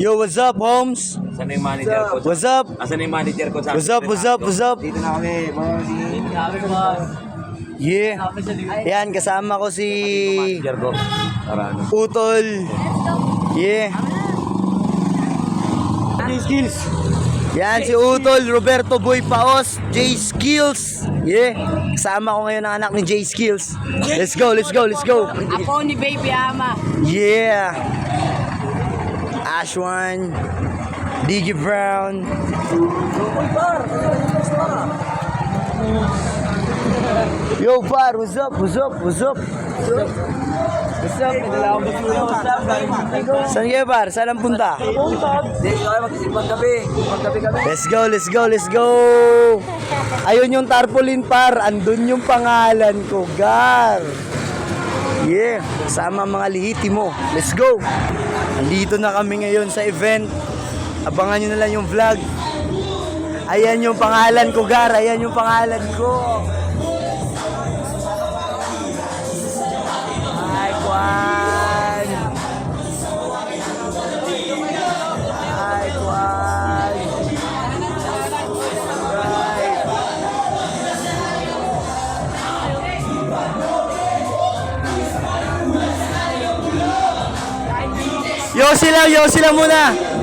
Yo, what's up, Holmes? Saan na yung manager ko? What's up? Asan na yung manager ko? What's up, what's up, what's up? Dito na kami, Yeah. Yan, kasama ko si manager ko. Para ano? Utol. Yeah. Skills. Yan, si Utol, Roberto Boy Paos, J Skills. Yeah. Kasama ko ngayon ang anak ni J Skills. Let's go, let's go, let's go. Ako ni Baby Ama. Yeah. Ashwan, Diggy Brown. Yo, par, what's up, what's up, what's up? What's up? What's up? Saan kayo, par? Saan ang punta? Dito kayo mag-isipang gabi. Pag-gabi kami. Let's go, let's go, let's go. Ayun yung tarpaulin, par. Andun yung pangalan ko, Gar. Yeah, sama mga lihiti mo. Let's go. Andito na kami ngayon sa event. Abangan nyo na lang yung vlog. Ayan yung pangalan ko, Gar. Ayan yung pangalan ko. Hi, Kwan. Hi, Kwan. Yo sila muna.